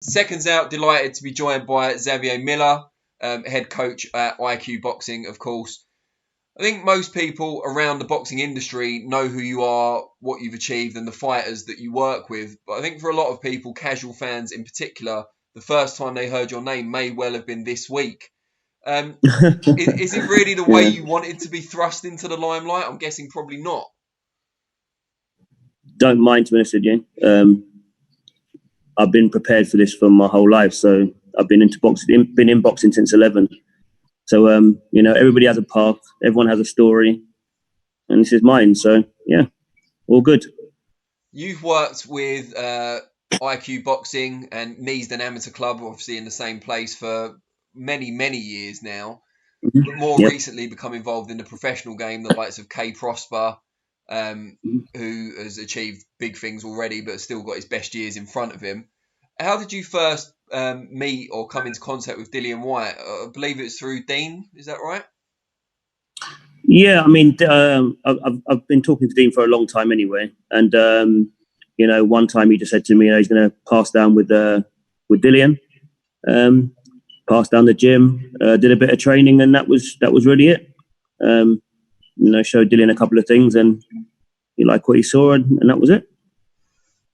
Seconds out, delighted to be joined by Xavier Miller, head coach at IQ Boxing, of course. I think most people around the boxing industry know who you are, what you've achieved, and the fighters that you work with. But I think for a lot of people, casual fans in particular, the first time they heard your name may well have been this week. Is it really the way you wanted to be thrust into the limelight? I'm guessing probably not. Don't mind, to be honest with you. I've been prepared for this for my whole life. So I've been into boxing, been in boxing since 11. So, everybody has a path. Everyone has a story. And this is mine. So, yeah, all good. You've worked with IQ Boxing and Neasden Amateur Club, obviously in the same place for many, many years now. Mm-hmm. But more recently become involved in the professional game, the likes of Kay Prosper, who has achieved big things already, but still got his best years in front of him. How did you first meet or come into contact with Dillian Whyte? I believe it's through Dean. Is that right? Yeah, I mean, I've been talking to Dean for a long time anyway. And, one time he just said to me, he's going to pass down with Dillian, pass down the gym, did a bit of training, and that was really it. Showed Dillian a couple of things and he liked what he saw, and that was it.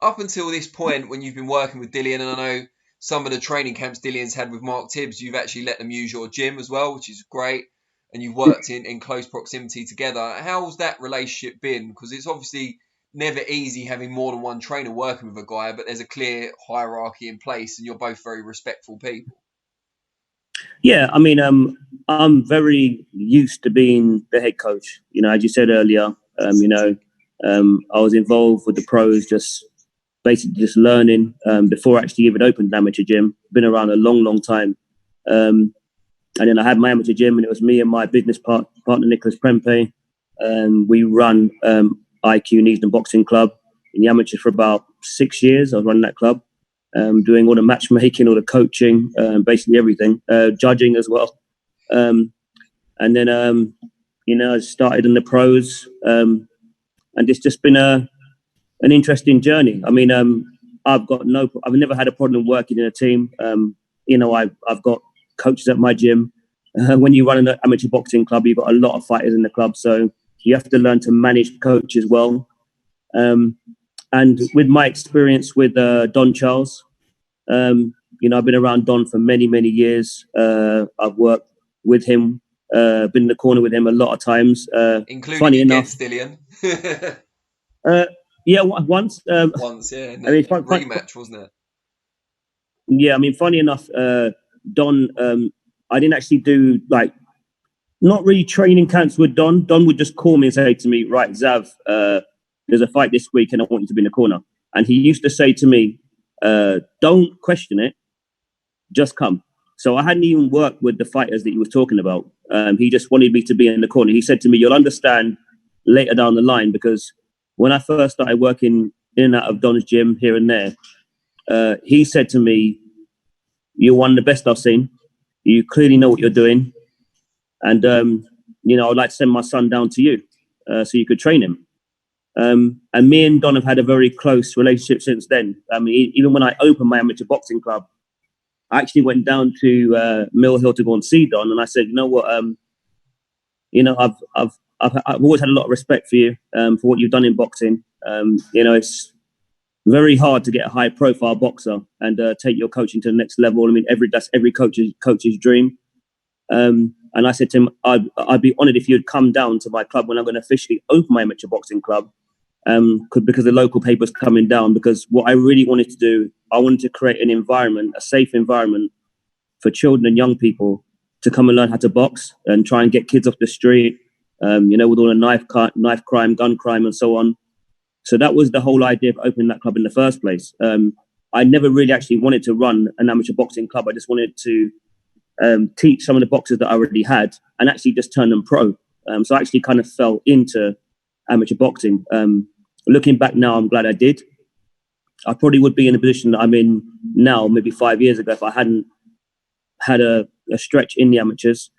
Up until this point, when you've been working with Dillian, and I know some of the training camps Dillian's had with Mark Tibbs, you've actually let them use your gym as well, which is great. And you've worked in close proximity together. How's that relationship been? Because it's obviously never easy having more than one trainer working with a guy, but there's a clear hierarchy in place and you're both very respectful people. Yeah, I mean, I'm very used to being the head coach. As you said earlier, I was involved with the pros, just learning before I actually even opened an amateur gym. Been around a long, long time. And then I had my amateur gym, and it was me and my business partner, Nicholas Prempe. We run IQ Neasden Boxing Club in the amateurs for about 6 years. I was running that club, doing all the matchmaking, all the coaching, basically everything, judging as well. And then, I started in the pros, and it's just been an interesting journey. I mean, I've never had a problem working in a team. I've got coaches at my gym. When you run an amateur boxing club, you've got a lot of fighters in the club, so you have to learn to manage coach as well. And with my experience with Don Charles, I've been around Don for many, many years. I've worked with him, been in the corner with him a lot of times. Including funny against enough, Dillian. Yeah, once. Once, yeah. Rematch, wasn't it? Yeah, I mean, funny enough, Don, I didn't actually do, not really training camps with Don. Don would just call me and say to me, right, Zav, there's a fight this week and I want you to be in the corner. And he used to say to me, don't question it, just come. So I hadn't even worked with the fighters that he was talking about. He just wanted me to be in the corner. He said to me, you'll understand later down the line, because when I first started working in and out of Don's gym here and there, he said to me, you're one of the best I've seen. You clearly know what you're doing. And, I'd like to send my son down to you so you could train him. And me and Don have had a very close relationship since then. I mean, even when I opened my amateur boxing club, I actually went down to Mill Hill to go and see Don. And I said, you know what, I've always had a lot of respect for you, for what you've done in boxing. It's very hard to get a high profile boxer and take your coaching to the next level. I mean, that's every coach's dream. And I said to him, I'd be honoured if you'd come down to my club when I'm going to officially open my amateur boxing club, because the local paper's coming down. Because what I really wanted to do, I wanted to create an environment, a safe environment for children and young people to come and learn how to box and try and get kids off the street, with all the knife crime, gun crime and so on. So that was the whole idea of opening that club in the first place. I never really actually wanted to run an amateur boxing club. I just wanted to teach some of the boxers that I already had and actually just turn them pro. So I actually kind of fell into amateur boxing. Looking back now, I'm glad I did. I probably would be in the position that I'm in now, maybe 5 years ago, if I hadn't had a stretch in the amateurs.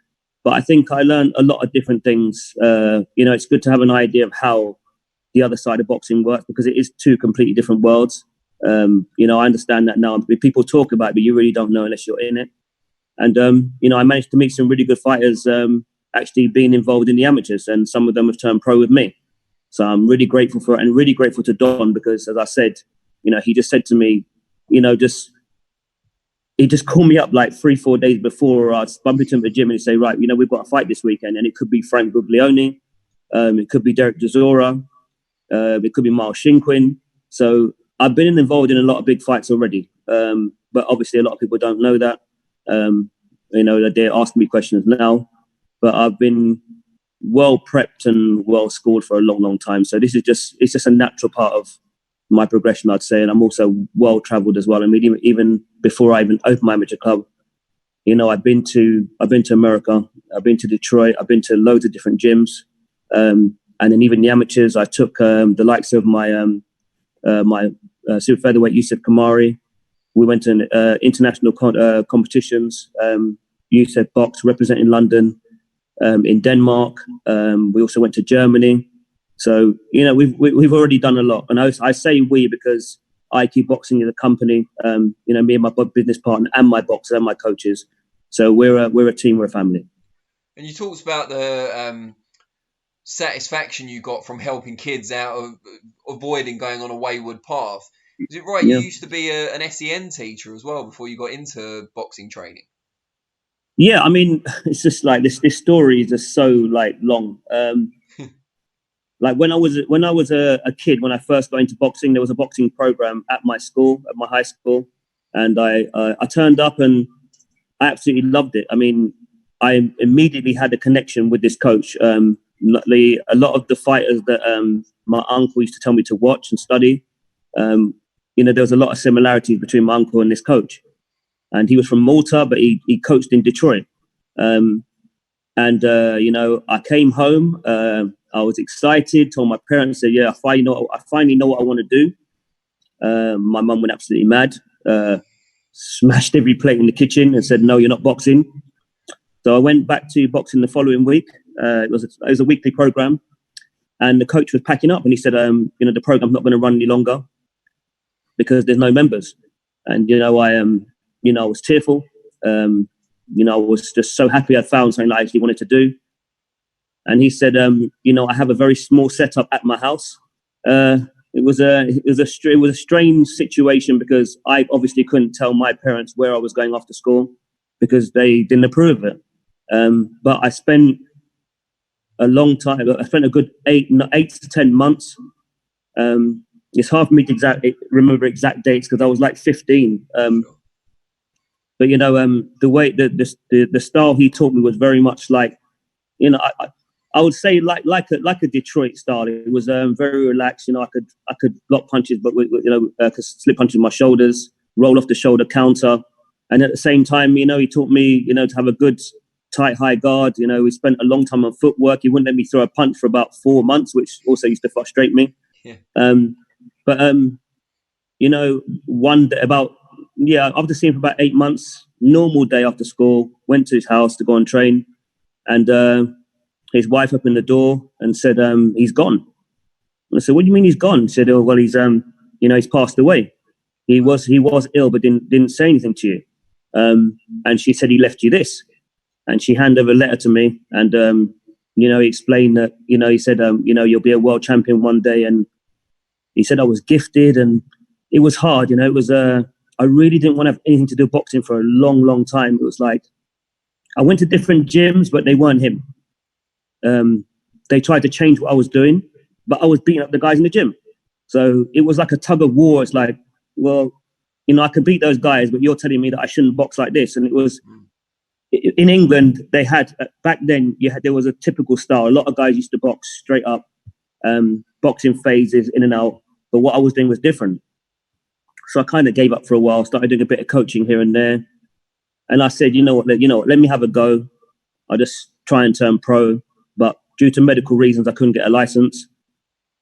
But I think I learned a lot of different things. It's good to have an idea of how the other side of boxing works, because it is two completely different worlds. I understand that now. People talk about it, but you really don't know unless you're in it. And, I managed to meet some really good fighters actually being involved in the amateurs, and some of them have turned pro with me. So I'm really grateful for it, and really grateful to Don, because, as I said, he just said to me, he just called me up like 3-4 days before, or I'd bump into him at the gym and he'd say, right, we've got a fight this weekend, and it could be Frank Buglioni, it could be Derek Chisora, it could be Miles Shinkwin. So I've been involved in a lot of big fights already, but obviously a lot of people don't know that. They're asking me questions now, but I've been well prepped and well schooled for a long, long time. So it's just a natural part of my progression, I'd say. And I'm also well traveled as well. I mean, even before I even opened my amateur club, I've been to America, I've been to Detroit, I've been to loads of different gyms, and then even the amateurs. I took the likes of my super featherweight Yusuf Kamari. We went to international competitions. Yusuf boxed representing London, in Denmark. We also went to Germany. So we've already done a lot, and I say we because IQ Boxing is a company. Me and my business partner and my boxer and my coaches. So we're a team, we're a family. And you talked about the satisfaction you got from helping kids out of avoiding going on a wayward path. Is it right? Yeah. You used to be an SEN teacher as well before you got into boxing training. Yeah, I mean, it's just like this story is just so like long. Like when I was a kid, when I first got into boxing, there was a boxing program at my school, at my high school, and I turned up and I absolutely loved it. I mean, I immediately had a connection with this coach. A lot of the fighters that my uncle used to tell me to watch and study, there was a lot of similarities between my uncle and this coach. And he was from Malta, but he coached in Detroit. I came home. I was excited. Told my parents, said, "Yeah, I finally know what I want to do." My mum went absolutely mad. Smashed every plate in the kitchen and said, "No, you're not boxing." So I went back to boxing the following week. It was a weekly program, and the coach was packing up, and he said, "The program's not going to run any longer because there's no members." And I was tearful. I was just so happy I'd found something I actually wanted to do. And he said, I have a very small setup at my house. It was a strange situation because I obviously couldn't tell my parents where I was going after school because they didn't approve of it. But I spent a long time. I spent a good 8 to 10 months. It's hard for me to remember exact dates because I was like 15. But the way the style he taught me was very much like, I would say like a Detroit style. It was very relaxed. I could block punches, but I could slip punches with my shoulders, roll off the shoulder counter, and at the same time, he taught me to have a good tight high guard. We spent a long time on footwork. He wouldn't let me throw a punch for about 4 months, which also used to frustrate me. Yeah. One day after seeing him for about 8 months, normal day after school, went to his house to go and train, and his wife opened the door and said, "He's gone." And I said, "What do you mean he's gone?" He said, "Oh, well, he's he's passed away. He was ill, but didn't say anything to you." And she said, "He left you this," and she handed over a letter to me, and he explained that he said, "You'll be a world champion one day," and he said I was gifted, and it was hard. It was I really didn't want to have anything to do with boxing for a long, long time. It was like I went to different gyms, but they weren't him. They tried to change what I was doing, but I was beating up the guys in the gym. So it was like a tug of war. It's like, well, I could beat those guys, but you're telling me that I shouldn't box like this. And it was in England. They had back then. There was a typical style. A lot of guys used to box straight up, boxing phases in and out. But what I was doing was different. So I kind of gave up for a while. Started doing a bit of coaching here and there, and I said, let me have a go. I'll just try and turn pro. But due to medical reasons, I couldn't get a license.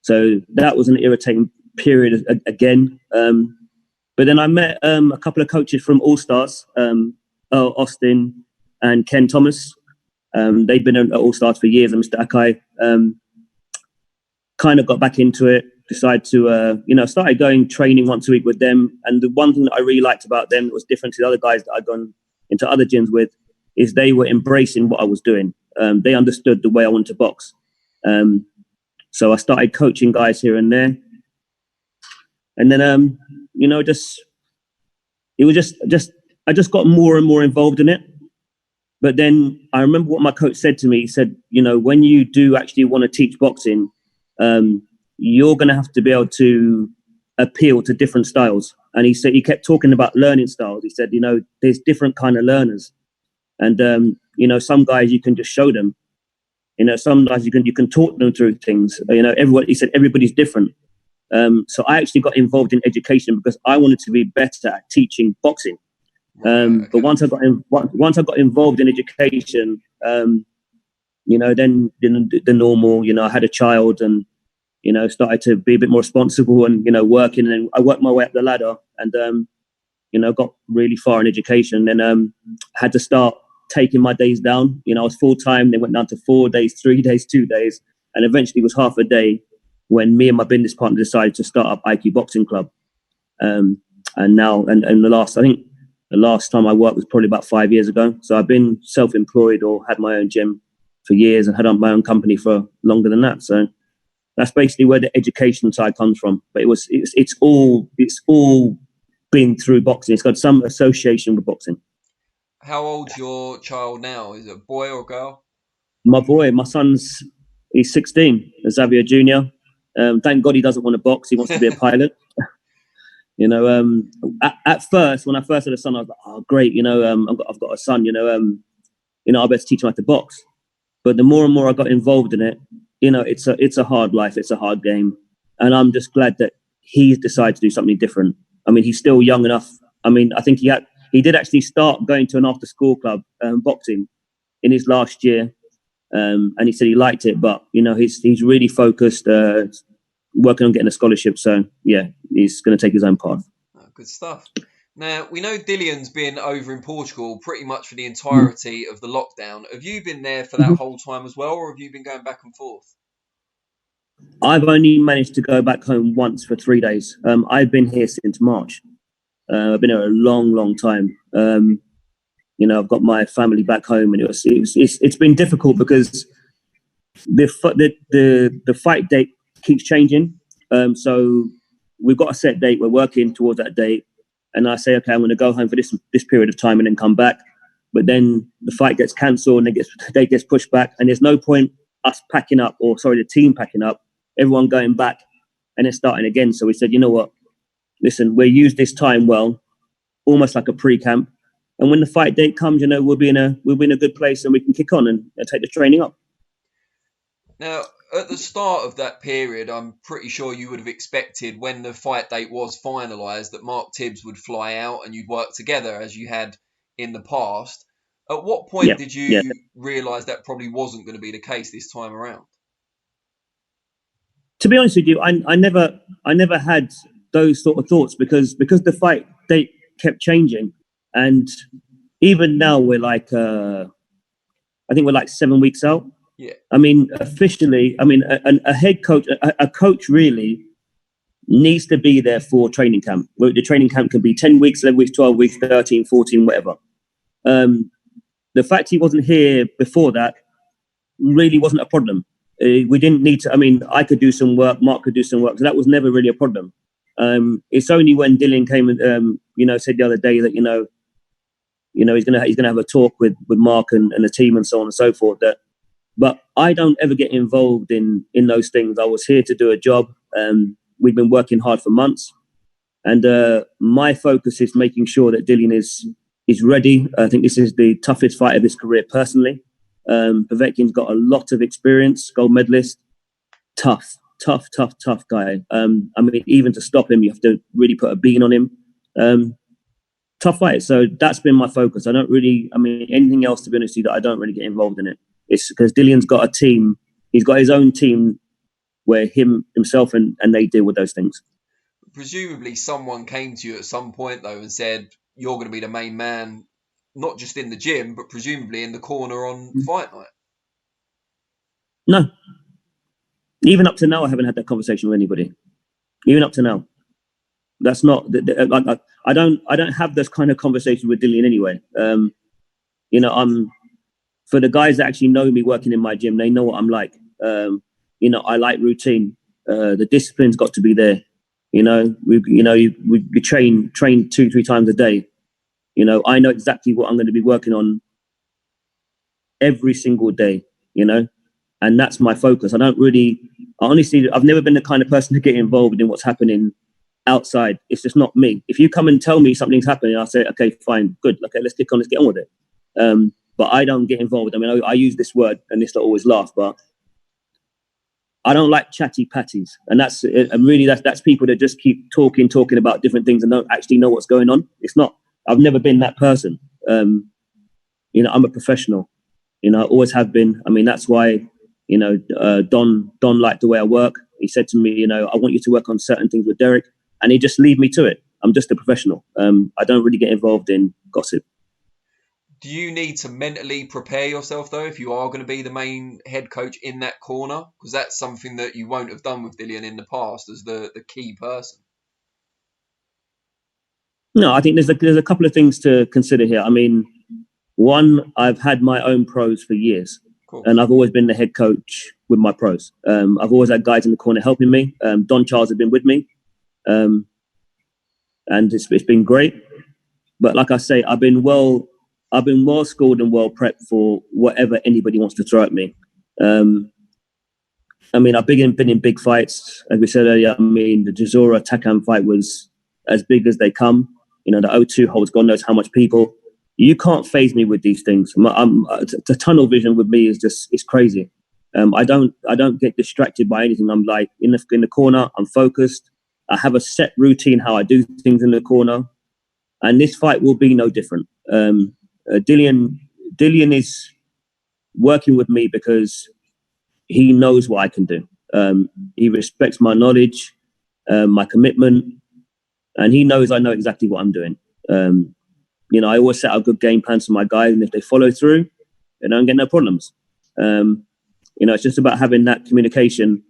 So that was an irritating period again. But then I met a couple of coaches from All Stars, Earl Austin and Ken Thomas. They've been at All Stars for years, and Mr. Akai kind of got back into it, decided to, started going training once a week with them. And the one thing that I really liked about them that was different to the other guys that I'd gone into other gyms with is they were embracing what I was doing. They understood the way I wanted to box. So I started coaching guys here and there. And then, I just got more and more involved in it. But then I remember what my coach said to me. He said, when you do actually want to teach boxing, you're going to have to be able to appeal to different styles. And he said, he kept talking about learning styles. He said, there's different kind of learners. And, some guys you can just show them. Some guys you can talk them through things. He said, everybody's different. So I actually got involved in education because I wanted to be better at teaching boxing. Okay. But once I got involved in education, then the normal, I had a child and, started to be a bit more responsible and, working. And I worked my way up the ladder and, got really far in education. And had to start taking my days down. I was full time. They went down to 4 days, 3 days, 2 days, and eventually it was half a day when me and my business partner decided to start up IQ Boxing Club. And now, and the last time I worked was probably about 5 years ago. So I've been self-employed or had my own gym for years and had my own company for longer than that. So that's basically where the education side comes from. But it's all been through boxing. It's got some association with boxing. How old's your child now? Is it a boy or a girl? My son's, he's 16, Xavier Jr. Thank God he doesn't want to box. He wants to be a pilot. At first, when I first had a son, I was like, oh, great. I've got a son, I better teach him how to box. But the more and more I got involved in it, it's a hard life. It's a hard game. And I'm just glad that he's decided to do something different. I mean, he's still young enough. I mean, I think he did actually start going to an after school club, boxing in his last year. And he said he liked it, but, he's really focused, working on getting a scholarship. So, yeah, he's going to take his own path. Oh, good stuff. Now, we know Dillian's been over in Portugal pretty much for the entirety of the lockdown. Have you been there for that whole time as well, or have you been going back and forth? I've only managed to go back home once for 3 days. I've been here since March. I've been here a long, long time. I've got my family back home, and it's been difficult because the fight date keeps changing. So we've got a set date. We're working towards that date, and I say, okay, I'm going to go home for this period of time and then come back. But then the fight gets cancelled and the date gets pushed back, and there's no point us the team packing up, everyone going back, and then starting again. So we said, you know what? Listen, we'll use this time well, almost like a pre-camp. And when the fight date comes, we'll be in a good place and we can kick on and take the training up. Now, at the start of that period, I'm pretty sure you would have expected when the fight date was finalised that Mark Tibbs would fly out and you'd work together as you had in the past. At what point did you realise that probably wasn't going to be the case this time around? To be honest with you, I never had those sort of thoughts because the fight date kept changing. And even now we're I think we're 7 weeks out. Yeah. I mean, officially, a head coach, a coach really needs to be there for training camp. The training camp can be 10 weeks, 11 weeks, 12 weeks, 13, 14, whatever. The fact he wasn't here before that really wasn't a problem. We didn't need to, I could do some work, Mark could do some work. So that was never really a problem. It's only when Dillian came and, said the other day that, he's gonna have a talk with Mark and the team and so on and so forth. But I don't ever get involved in those things. I was here to do a job. We've been working hard for months, and my focus is making sure that Dillian is ready. I think this is the toughest fight of his career personally. Povetkin's got a lot of experience, gold medalist, tough guy. Even to stop him, you have to really put a bean on him. Tough fight. So that's been my focus. I don't really, anything else, to be honest with you, that I don't really get involved in it. It's because Dillian's got a team. He's got his own team where himself and they deal with those things. Presumably someone came to you at some point, though, and said, you're going to be the main man, not just in the gym, but presumably in the corner on fight night. No. Even up to now, I haven't had that conversation with anybody. even up to now. That's not like I don't have this kind of conversation with Dillian anyway. I'm for the guys that actually know me working in my gym, they know what I'm like. I like routine. The discipline's got to be there. We train 2-3 times a day. I know exactly what I'm going to be working on every single day. And that's my focus. Honestly, I've never been the kind of person to get involved in what's happening outside. It's just not me. If you come and tell me something's happening, I'll say, okay, fine, good. Okay, let's get on with it. But I don't get involved. I mean, I use this word and this always laugh, but I don't like chatty patties. And that's people that just keep talking about different things and don't actually know what's going on. It's not, I've never been that person. I'm a professional, I always have been. I mean, that's why, Don liked the way I work. He said to me, I want you to work on certain things with Derek, and he just leave me to it. I'm just a professional. I don't really get involved in gossip. Do you need to mentally prepare yourself, though, if you are going to be the main head coach in that corner? Because that's something that you won't have done with Dillian in the past as the key person. No, I think there's a couple of things to consider here. I mean, one, I've had my own pros for years, and I've always been the head coach with my pros. I've always had guys in the corner helping me. Don Charles has been with me, and it's been great. But like I say, I've been well schooled and well prepped for whatever anybody wants to throw at me. I mean, I've been in big fights, as we said earlier. I mean, the Chisora Takam fight was as big as they come. The O2 holds God knows how much people. You can't phase me with these things. The tunnel vision with me is crazy. I don't get distracted by anything. I'm like in the corner. I'm focused. I have a set routine how I do things in the corner, and this fight will be no different. Dillian is working with me because he knows what I can do. He respects my knowledge, my commitment, and he knows I know exactly what I'm doing. I always set out good game plans for my guys, and if they follow through, they don't get no problems. It's just about having that communication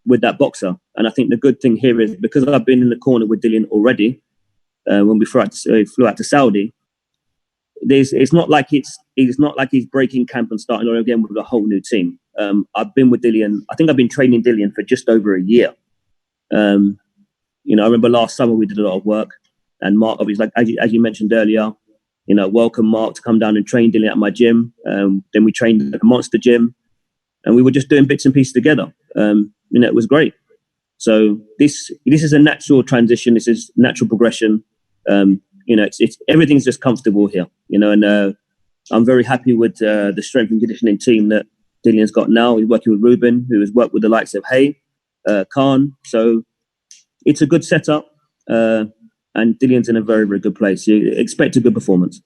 with that boxer. And I think the good thing here is because I've been in the corner with Dillian already, when we flew out to Saudi, it's not like he's breaking camp and starting all again with a whole new team. I've been with Dillian. I think I've been training Dillian for just over a year. I remember last summer we did a lot of work, and Mark, obviously, like as you mentioned earlier, welcome Mark to come down and train Dillian at my gym. Then we trained at a monster gym, and we were just doing bits and pieces together. It was great. So this is a natural transition. This is natural progression. It's everything's just comfortable here. And I'm very happy with the strength and conditioning team that Dillian's got now. He's working with Ruben, who has worked with the likes of Khan. So it's a good setup, and Dillian's in a very, very good place. You expect a good performance.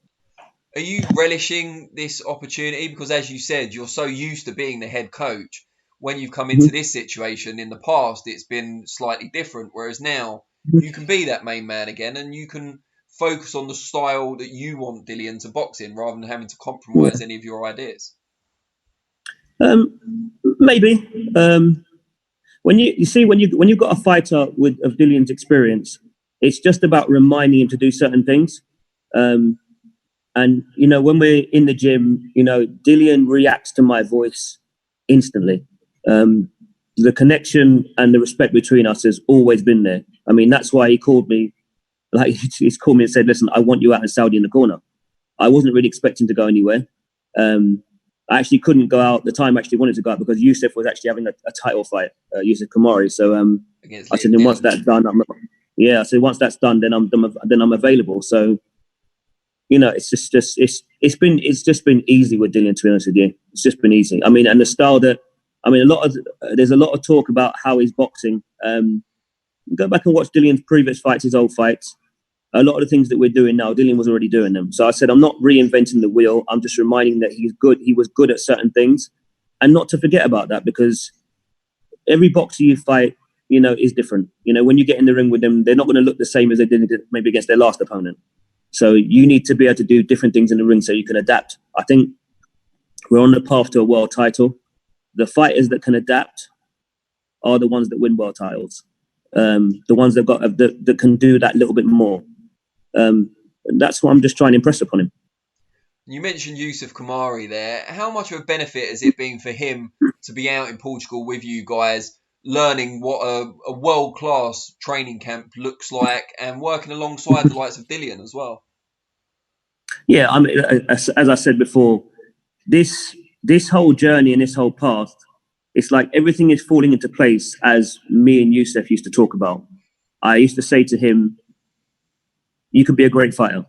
Are you relishing this opportunity? Because as you said, you're so used to being the head coach. When you've come into this situation in the past, it's been slightly different. Whereas now you can be that main man again, and you can focus on the style that you want Dillian to box in, rather than having to compromise any of your ideas. Maybe when you've got a fighter of Dillian's experience, it's just about reminding him to do certain things. And when we're in the gym, Dillian reacts to my voice instantly. The connection and the respect between us has always been there. I mean, that's why he called me. Like he's called me and said, "Listen, I want you out in Saudi in the corner." I wasn't really expecting to go anywhere. I actually couldn't go out. The time I actually wanted to go out because Yusuf was actually having a title fight, Yusuf Kamari. So I said, once that's done, once that's done, then I'm available. So it's just been easy with Dillian, to be honest with you. It's just been easy. I mean, and the style there's a lot of talk about how he's boxing. Go back and watch Dillian's previous fights, his old fights. A lot of the things that we're doing now, Dillian was already doing them. So I said, I'm not reinventing the wheel. I'm just reminding that he's good. He was good at certain things, and not to forget about that, because every boxer you fight, is different. When you get in the ring with them, they're not going to look the same as they did maybe against their last opponent. So you need to be able to do different things in the ring so you can adapt. I think we're on the path to a world title. The fighters that can adapt are the ones that win world titles. the ones that can do that little bit more. That's what I'm just trying to impress upon him. You mentioned Yusuf Kamari there. How much of a benefit has it been for him to be out in Portugal with you guys, learning what a world-class training camp looks like and working alongside the likes of Dillian as well? Yeah, I mean, as I said before, this whole journey and this whole path, it's like everything is falling into place as me and Yusuf used to talk about. I used to say to him, you could be a great fighter.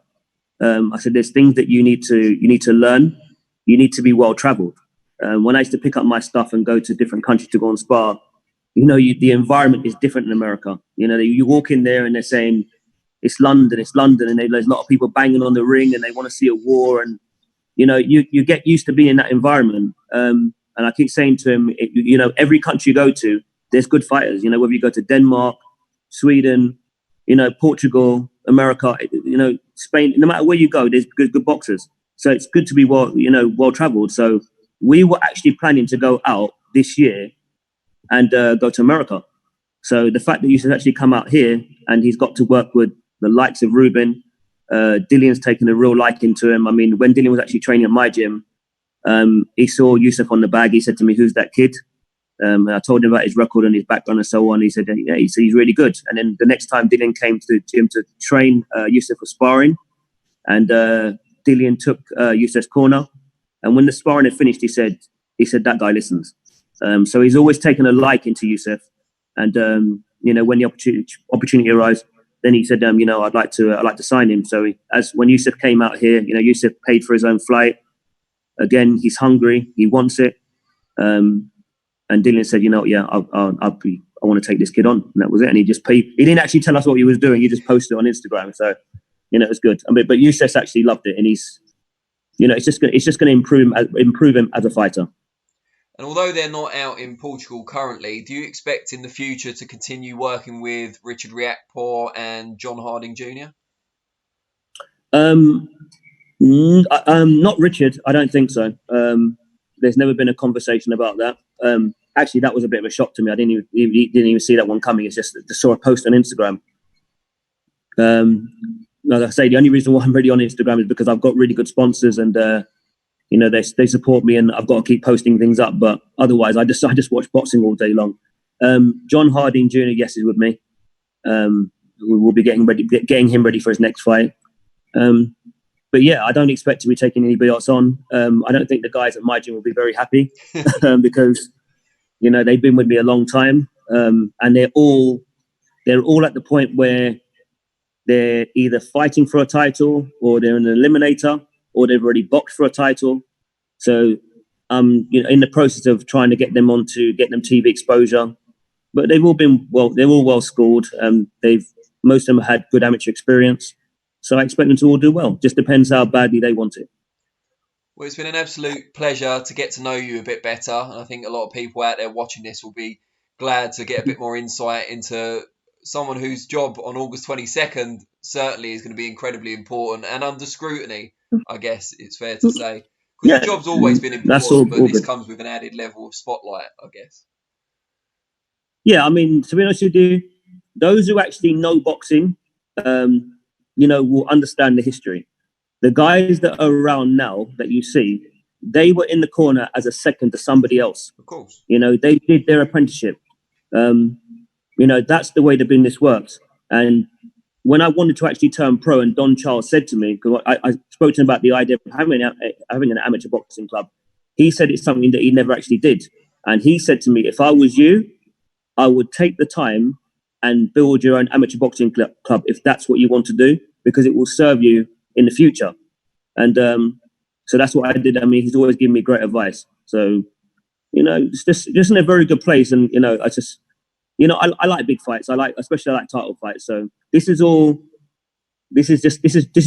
I said, there's things that you need to learn. You need to be well traveled. When I used to pick up my stuff and go to different countries to go and spar, the environment is different in America. You walk in there and they're saying, it's London, and there's a lot of people banging on the ring and they want to see a war. And, you get used to being in that environment. And I keep saying to him, every country you go to, there's good fighters. Whether you go to Denmark, Sweden, Portugal, America, Spain, no matter where you go, there's good boxers. So it's good to be well traveled. So we were actually planning to go out this year and go to America. So the fact that Yusuf actually come out here and he's got to work with the likes of Ruben, Dillian's taken a real liking to him. I mean, when Dillian was actually training at my gym, he saw Yusuf on the bag. He said to me, "Who's that kid?" And I told him about his record and his background and so on. He said, "Yeah, he's really good." And then the next time Dillian came to the gym to train Yusuf for sparring, and Dillian took Yusuf's corner. And when the sparring had finished, he said, "That guy listens." So he's always taken a liking to Yusuf. And when the opportunity arose, then he said, I'd like to sign him. So when Yusuf came out here, Yusuf paid for his own flight. Again, he's hungry. He wants it. And Dillian said, I want to take this kid on. And that was it. And he just paid. He didn't actually tell us what he was doing. He just posted it on Instagram. So, it was good. I mean, but Yusuf actually loved it. And he's, it's just going to improve him as a fighter. And although they're not out in Portugal currently, do you expect in the future to continue working with Richard Riakporhe and John Harding Jr.? Not Richard. I don't think so. There's never been a conversation about that. Actually, that was a bit of a shock to me. I didn't even see that one coming. It's just I saw a post on Instagram. Like I say, the only reason why I'm really on Instagram is because I've got really good sponsors and they support me, and I've got to keep posting things up. But otherwise, I just watch boxing all day long. John Harding Jr. Yes, is with me. We'll be getting him ready for his next fight. But yeah, I don't expect to be taking anybody else on. I don't think the guys at my gym will be very happy because they've been with me a long time, and they're all at the point where they're either fighting for a title or they're an eliminator, or they've already boxed for a title. So in the process of trying to get them TV exposure. But they've all been they're all well schooled. Most of them have had good amateur experience. So I expect them to all do well. Just depends how badly they want it. Well, it's been an absolute pleasure to get to know you a bit better. And I think a lot of people out there watching this will be glad to get a bit more insight into someone whose job on August 22nd certainly is going to be incredibly important and under scrutiny, I guess it's fair to say. Because the job's always been important, but this comes with an added level of spotlight, I guess. Yeah, I mean, to be honest with you, those who actually know boxing, will understand the history. The guys that are around now that you see, they were in the corner as a second to somebody else. Of course. They did their apprenticeship. That's the way the business works. And when I wanted to actually turn pro, and Don Charles said to me, because I spoke to him about the idea of having an amateur boxing club, he said it's something that he never actually did. And he said to me, if I was you, I would take the time and build your own amateur boxing club if that's what you want to do, because it will serve you in the future. And so that's what I did. I mean, he's always given me great advice. So, it's just in a very good place. And, I just, I like big fights. Especially I like title fights. So this is a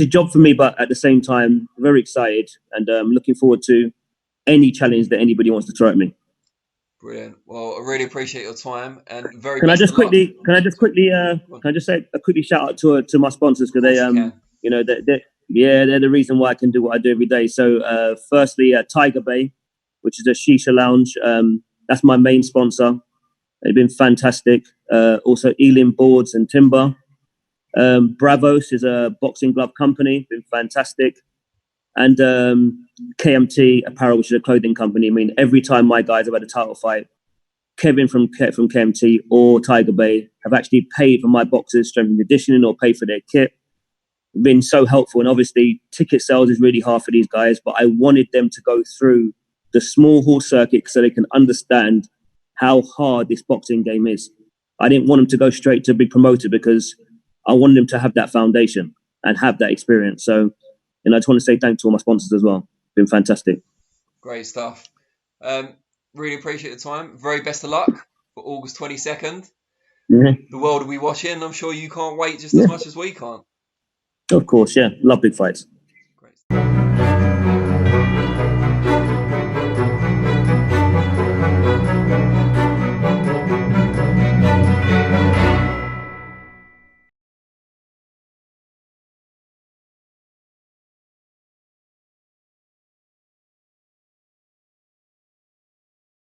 job for me, but at the same time, very excited and looking forward to any challenge that anybody wants to throw at me. Brilliant. Well, I really appreciate your time and very. Can I just quickly say a quickly shout out to my sponsors, because they're the reason why I can do what I do every day. So firstly, Tiger Bay, which is a shisha lounge. That's my main sponsor. They've been fantastic. Also Ealing Boards and Timber. Bravos is a boxing glove company, been fantastic. And KMT Apparel, which is a clothing company. I mean, every time my guys have had a title fight, Kevin from KMT or Tiger Bay have actually paid for my boxes, strength and conditioning, or paid for their kit. Been so helpful. And obviously, ticket sales is really hard for these guys, but I wanted them to go through the small hall circuit so they can understand how hard this boxing game is. I didn't want them to go straight to a big promoter because I wanted them to have that foundation and have that experience. So, I just want to say thanks to all my sponsors as well. Been fantastic. Great stuff. Really appreciate the time. Very best of luck for August 22nd. Mm-hmm. The world will be watching. I'm sure you can't wait just as much as we can't. Of course, yeah. Love big fights.